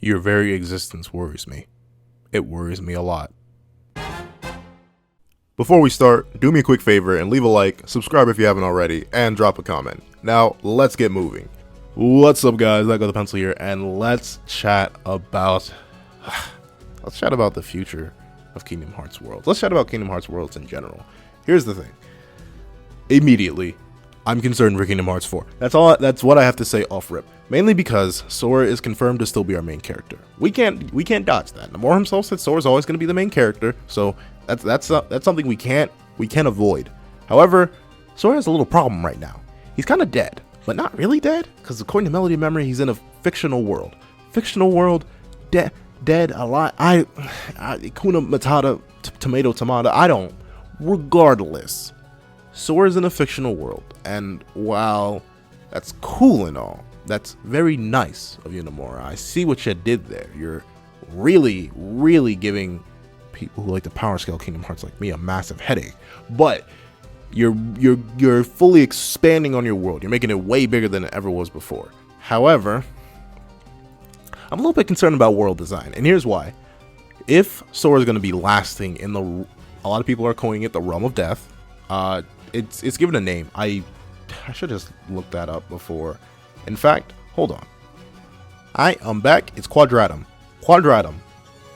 Your very existence worries me. It worries me a lot. Before we start, do me a quick favor and leave a like, subscribe if you haven't already, and drop a comment. Now, let's get moving. What's up, guys? I got the pencil here, and let's chat about the future of Kingdom Hearts Worlds. Let's chat about Kingdom Hearts Worlds in general. Here's the thing. Immediately, I'm concerned for Kingdom Hearts 4. That's what I have to say off rip. Mainly because Sora is confirmed to still be our main character. We can't dodge that. Nomura himself said Sora's always going to be the main character, so that's something we can't avoid. However, Sora has a little problem right now. He's kind of dead, but not really dead, because according to Melody of Memory, he's in a fictional world. Dead, alive. Kuna Matata, tomato. I don't. Regardless, Sora's in a fictional world, and while that's cool and all, that's very nice of you, Nomura. I see what you did there. You're really, really giving people who like the power scale Kingdom Hearts like me a massive headache. But you're fully expanding on your world. You're making it way bigger than it ever was before. However, I'm a little bit concerned about world design, and here's why. If Sora is going to be lasting in a lot of people are calling it the Realm of Death. It's given a name. I should just look that up before. In fact, hold on. I'm back. It's Quadratum.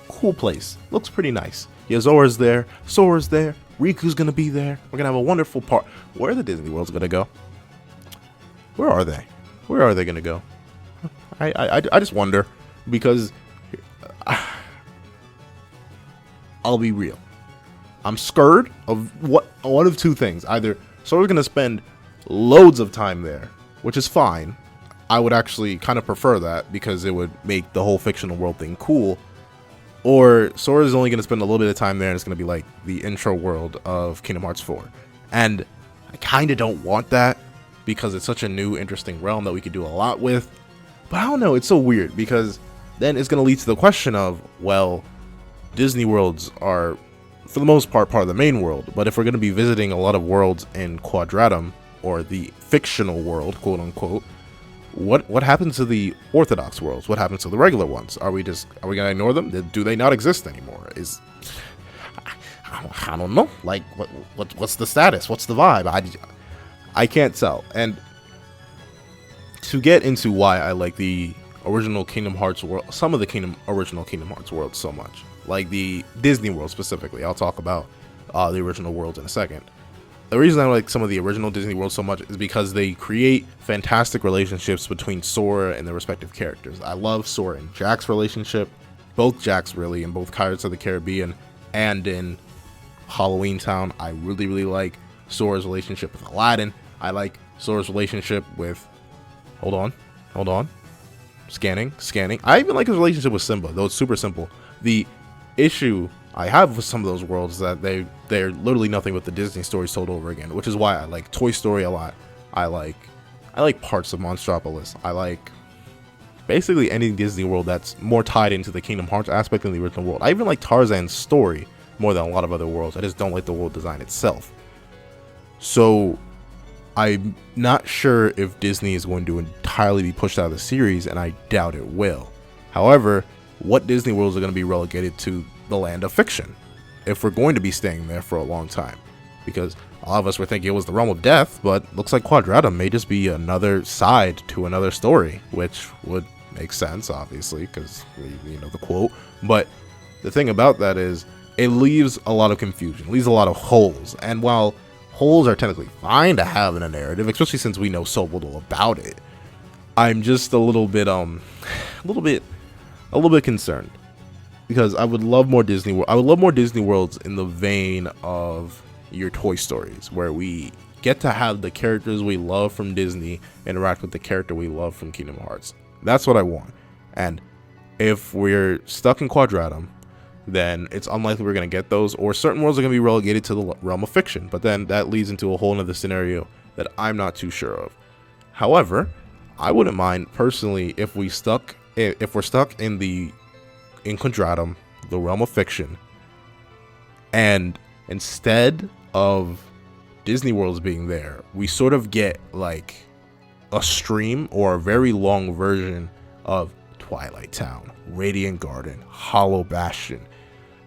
Cool place. Looks pretty nice. Yeah, Zora's there. Sora's there. Riku's gonna be there. We're gonna have a wonderful part. Where are the Disney Worlds gonna go? Where are they? Where are they gonna go? I just wonder, because I'll be real. I'm scared of one of two things. Either Sora's gonna spend loads of time there, which is fine. I would actually kind of prefer that, because it would make the whole fictional world thing cool. Or Sora's only going to spend a little bit of time there, and it's going to be like the intro world of Kingdom Hearts 4. And I kind of don't want that, because it's such a new, interesting realm that we could do a lot with. But I don't know, it's so weird, because then it's going to lead to the question of, well, Disney worlds are, for the most part of the main world. But if we're going to be visiting a lot of worlds in Quadratum, or the fictional world, quote unquote, what happens to the orthodox worlds? What happens to the regular ones? Are we gonna ignore them? Do they not exist anymore? I don't know. Like, what's the status? What's the vibe? I can't tell. And to get into why I like the original Kingdom Hearts world, some of the original Kingdom Hearts worlds so much, like the Disney world specifically. I'll talk about the original worlds in a second. The reason I like some of the original Disney worlds so much is because they create fantastic relationships between Sora and their respective characters. I love Sora and Jack's relationship, both Jacks really, in both Pirates of the Caribbean and in Halloween Town. I really, really like Sora's relationship with Aladdin. I like Sora's relationship with... Hold on. Scanning. I even like his relationship with Simba, though it's super simple. The issue I have with some of those worlds is that they're literally nothing but the Disney stories told over again, which is why I like Toy Story a lot. I like parts of Monstropolis. I like basically any Disney world that's more tied into the Kingdom Hearts aspect than the original world. I even like Tarzan's story more than a lot of other worlds. I just don't like the world design itself. So I'm not sure if Disney is going to entirely be pushed out of the series, and I doubt it will. However, what Disney worlds are going to be relegated to the land of fiction if we're going to be staying there for a long time? Because a lot of us were thinking it was the realm of death, but looks like Quadratum may just be another side to another story, which would make sense, obviously, because you know the quote. But the thing about that is it leaves a lot of confusion, leaves a lot of holes. And while holes are technically fine to have in a narrative, especially since we know so little about it, I'm just a little bit concerned, because I would love more Disney worlds in the vein of your Toy Stories, where we get to have the characters we love from Disney interact with the character we love from Kingdom Hearts. That's what I want. And if we're stuck in Quadratum, then it's unlikely we're going to get those, or certain worlds are going to be relegated to the realm of fiction. But then that leads into a whole nother scenario that I'm not too sure of. However, I wouldn't mind personally if we're stuck in Quadratum, the realm of fiction, and instead of Disney worlds being there, we sort of get like a stream or a very long version of Twilight Town, Radiant Garden, Hollow Bastion.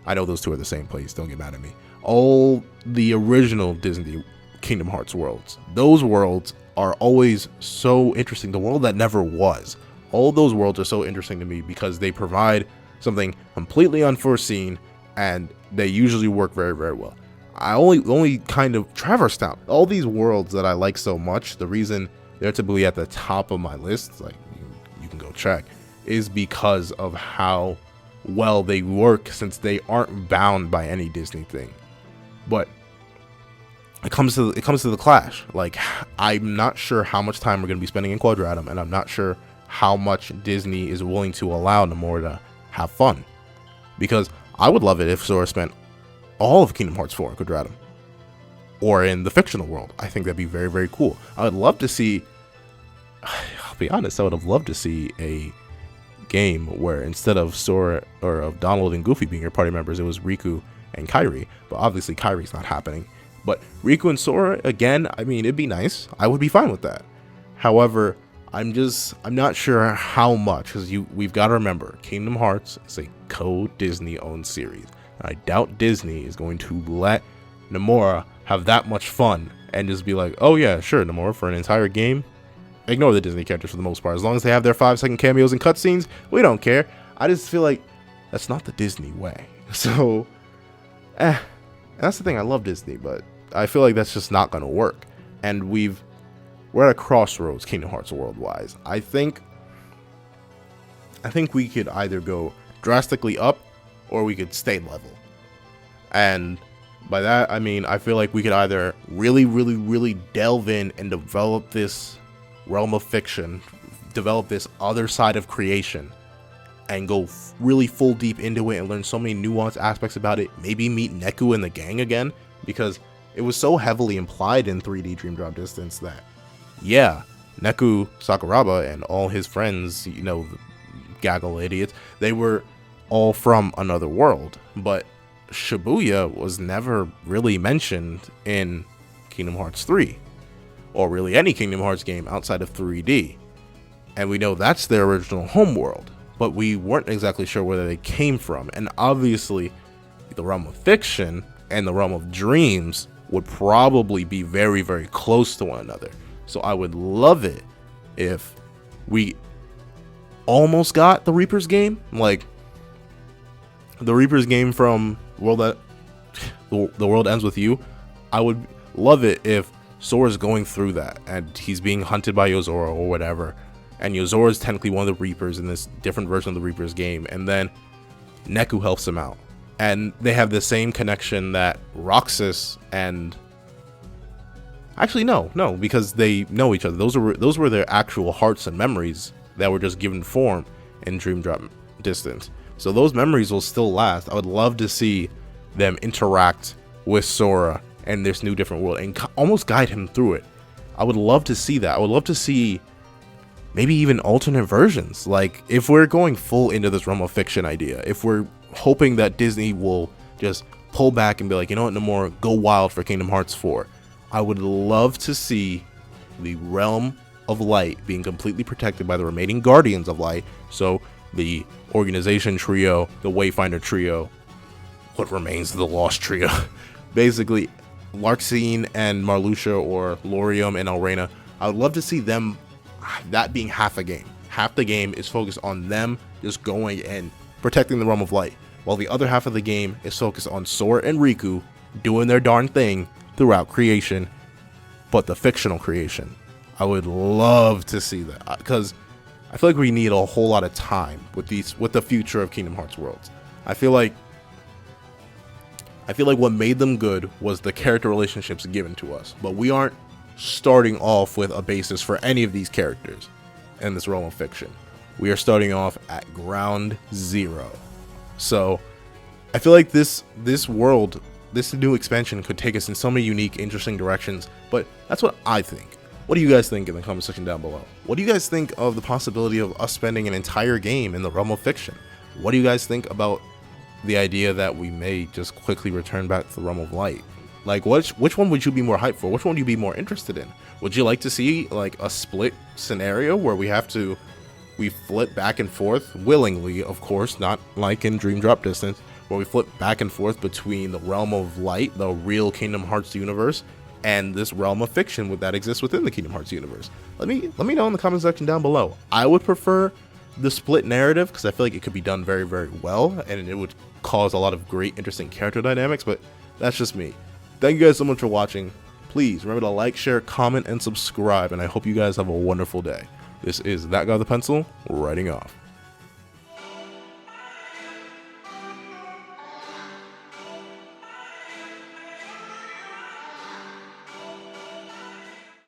I know those two are the same place, don't get mad at me. All the original Disney Kingdom Hearts worlds. Those worlds are always so interesting. The world that never was. All those worlds are so interesting to me because they provide something completely unforeseen, and they usually work very, very well. I only kind of Traverse Town. All these worlds that I like so much, the reason they're typically at the top of my list, like you can go check, is because of how well they work, since they aren't bound by any Disney thing. But it comes to the Clash. Like, I'm not sure how much time we're going to be spending in Quadratum, and I'm not sure how much Disney is willing to allow Nomura to have fun. Because I would love it if Sora spent all of Kingdom Hearts 4 in Quadratum, or in the fictional world. I think that'd be very, very cool. I would love to see, I'll be honest, I would have loved to see a game where instead of Sora or of Donald and Goofy being your party members, it was Riku and Kairi. But obviously Kairi's not happening. But Riku and Sora, again, I mean, it'd be nice. I would be fine with that. However, I'm not sure how much, because we've got to remember, Kingdom Hearts is a co-Disney owned series. And I doubt Disney is going to let Nomura have that much fun and just be like, oh yeah, sure, Nomura, for an entire game, ignore the Disney characters for the most part. As long as they have their 5-second cameos and cutscenes, we don't care. I just feel like that's not the Disney way. So, that's the thing. I love Disney, but I feel like that's just not going to work. And we're at a crossroads, Kingdom Hearts world-wise. I think we could either go drastically up, or we could stay level. And by that, I mean, I feel like we could either really, really, really delve in and develop this realm of fiction, develop this other side of creation, and go really full deep into it and learn so many nuanced aspects about it. Maybe meet Neku and the gang again, because it was so heavily implied in 3D Dream Drop Distance that, yeah, Neku Sakuraba and all his friends, you know, gaggle idiots, they were all from another world. But Shibuya was never really mentioned in Kingdom Hearts 3, or really any Kingdom Hearts game outside of 3D. And we know that's their original homeworld, but we weren't exactly sure where they came from. And obviously, the realm of fiction and the realm of dreams would probably be very, very close to one another. So I would love it if we almost got the Reaper's game, like the Reaper's game from The World Ends With You. I would love it if Sora's going through that and he's being hunted by Yozora or whatever, and Yozora's technically one of the Reapers in this different version of the Reaper's game, and then Neku helps him out, and they have the same connection that Roxas and actually no, because they know each other. Those were their actual hearts and memories that were just given form in Dream Drop Distance. So those memories will still last. I would love to see them interact with Sora and this new different world and almost guide him through it. I would love to see that. I would love to see maybe even alternate versions. Like, if we're going full into this realm of fiction idea, if we're hoping that Disney will just pull back and be like, you know what, no more, go wild for Kingdom Hearts 4. I would love to see the realm of light being completely protected by the remaining Guardians of Light. So the Organization Trio, the Wayfinder Trio, what remains of the Lost Trio. Basically, Larxene and Marluxia, or Lorium and Elrena. I would love to see them, that being half a game. Half the game is focused on them just going and protecting the realm of light, while the other half of the game is focused on Sora and Riku doing their darn thing throughout creation, but the fictional creation. I would love to see that, because I feel like we need a whole lot of time with the future of Kingdom Hearts worlds. I feel like what made them good was the character relationships given to us, but we aren't starting off with a basis for any of these characters in this realm of fiction. We are starting off at ground zero. So I feel like this world, this new expansion could take us in so many unique, interesting directions, but that's what I think. What do you guys think in the comment section down below? What do you guys think of the possibility of us spending an entire game in the realm of fiction? What do you guys think about the idea that we may just quickly return back to the realm of light? Like, which one would you be more hyped for? Which one would you be more interested in? Would you like to see like a split scenario where we have to we flip back and forth willingly, of course, not like in Dream Drop Distance, where we flip back and forth between the realm of light, the real Kingdom Hearts universe, and this realm of fiction that exists within the Kingdom Hearts universe. Let me know in the comment section down below. I would prefer the split narrative because I feel like it could be done very, very well, and it would cause a lot of great, interesting character dynamics, but that's just me. Thank you guys so much for watching. Please remember to like, share, comment, and subscribe, and I hope you guys have a wonderful day. This is That Guy with the Pencil, writing off.